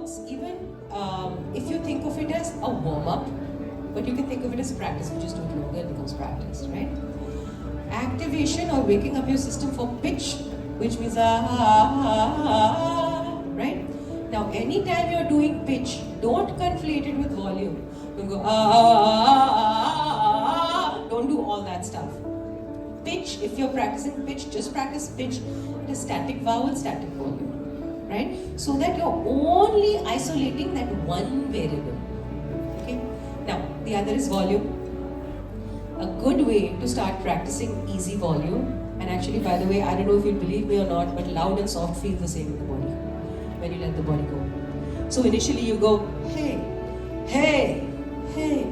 works even if you think of it as a warm-up, but you can think of it as practice. You just do it longer, it becomes practice, right? Activation or waking up your system for pitch, which means right? Now, anytime you're doing pitch, don't conflate it with volume. Don't go don't do all that stuff. Pitch, if you're practicing pitch, just practice pitch. It is static vowel, static volume, right? So that you're only isolating that one variable. Okay. Now, the other is volume. A good way to start practicing easy volume, and actually, by the way, I don't know if you'll believe me or not, but loud and soft feel the same in the body when you let the body go. So initially you go, hey, hey, hey,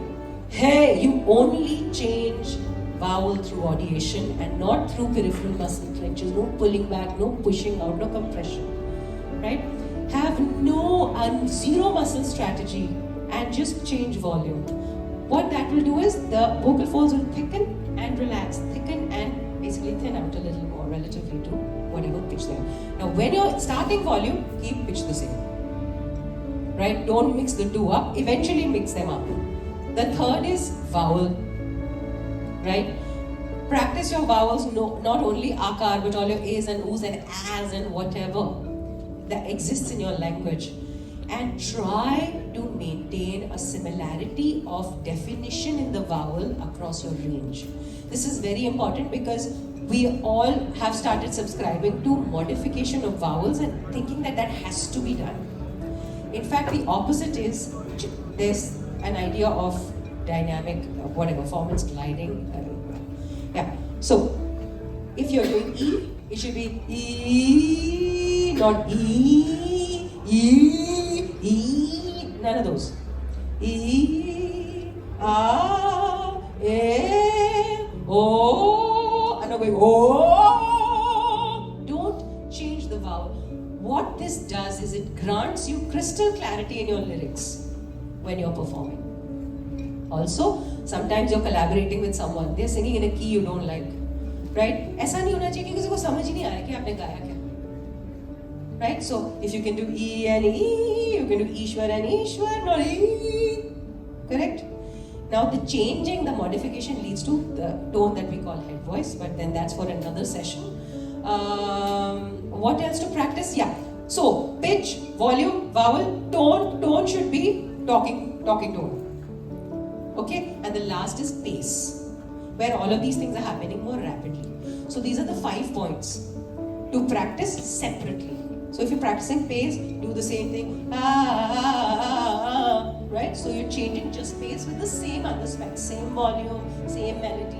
hey. You only change vowel through audiation and not through peripheral muscle clenches. No pulling back, no pushing out, no compression, right? Have zero muscle strategy and just change volume. What that will do is the vocal folds will thicken and relax, thicken and basically thin out a little more relatively to whatever pitch there. Now when you're starting volume, keep pitch the same, right? Don't mix the two up, eventually mix them up. The third is vowel, right? Practice your vowels, not only akar, but all your a's and oo's and as and whatever that exists in your language. And try to maintain a similarity of definition in the vowel across your range. This is very important because we all have started subscribing to modification of vowels and thinking that that has to be done. In fact, the opposite is, there's an idea of dynamic, performance gliding. Yeah, so if you're doing E, it should be E, not E, none of those. E, A, E, O, and now going O. Don't change the vowel. What this does is it grants you crystal clarity in your lyrics when you're performing. Also, sometimes you're collaborating with someone. They're singing in a key you don't like, right? ऐसा नहीं होना चाहिए कि किसी को समझ ही नहीं आ रहा कि आपने गाया क्या. Right? So, if you can do E and E, you can do Ishwar and Ishwar, not E. Correct? Now, the changing, the modification leads to the tone that we call head voice, but then that's for another session. What else to practice? Yeah. So, pitch, volume, vowel, tone. Tone should be talking tone. Okay? And the last is pace, where all of these things are happening more rapidly. So, these are the 5 points to practice separately. So if you're practicing pace, do the same thing, right? So you're changing just pace with the same other specs, same volume, same melody,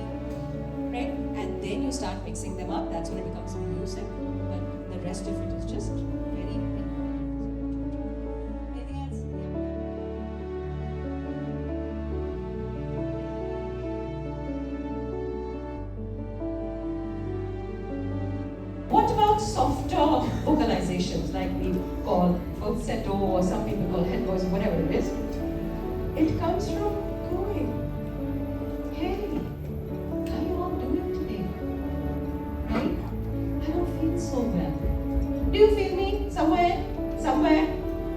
right? And then you start mixing them up, that's when it becomes music, but the rest of it is just very big. Anything else? What about softer vocalizations, like we call falsetto, or some people call head voice, whatever it is? It comes from going, hey, how you all doing today? Right? I don't feel so well. Do you feel me? Somewhere?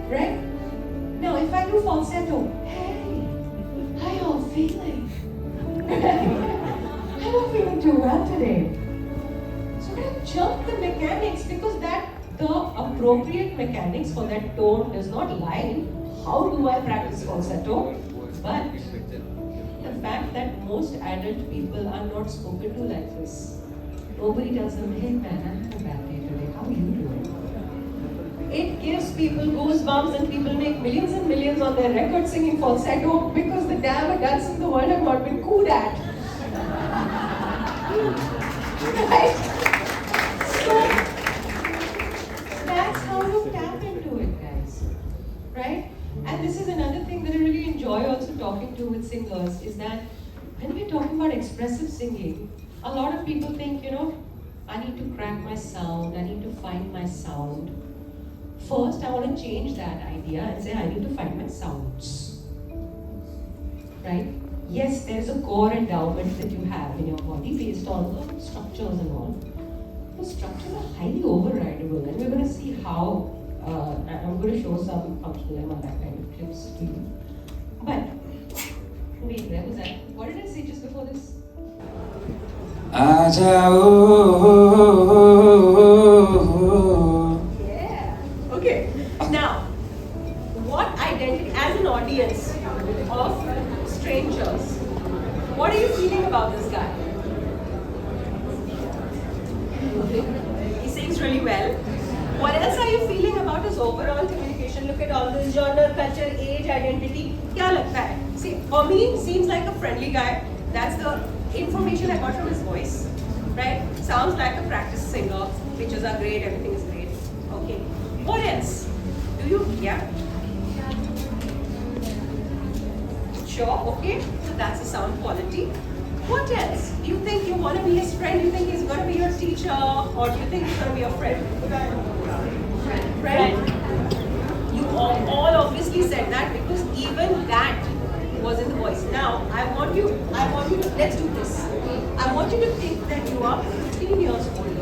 Right? Now, if I do falsetto, hey, how you all feeling? I'm not feeling too well today. Jump the mechanics, because the appropriate mechanics for that tone does not lie in how do I practice falsetto, but the fact that most adult people are not spoken to like this. Nobody tells them, hey man, I had a bad day today, how are you doing? It gives people goosebumps and people make millions and millions on their record singing falsetto because the damn adults in the world have not been cooed at. Right? So, that's how you tap into it, guys. Right? And this is another thing that I really enjoy also talking to with singers, is that when we're talking about expressive singing, a lot of people think, I need to crack my sound, I need to find my sound. First, I want to change that idea and say, I need to find my sounds. Right? Yes, there's a core endowment that you have in your body based on the structures and all. Those structures are highly overridable, and we're going to see how I'm going to show some functional MRI kind of clips to you. But, wait, where was that? What did I say just before this? Yeah. Okay. Now, what identity, as an audience of strangers, what are you feeling about this guy? He sings really well. What else are you feeling about his overall communication? Look at all the genre, culture, age, identity. क्या लगता है? See, for me, seems like a friendly guy. That's the information I got from his voice. Right? Sounds like a practice singer. Pictures are great, everything is great. Okay. What else? Do you, yeah? Sure, okay. So that's the sound quality. What else? Do you think you want to be his friend? Do you think he's going to be your teacher? Or do you think he's going to be your friend? Friend? You all obviously said that because even that was in the voice. Now, I want you to, let's do this. I want you to think that you are 15 years old.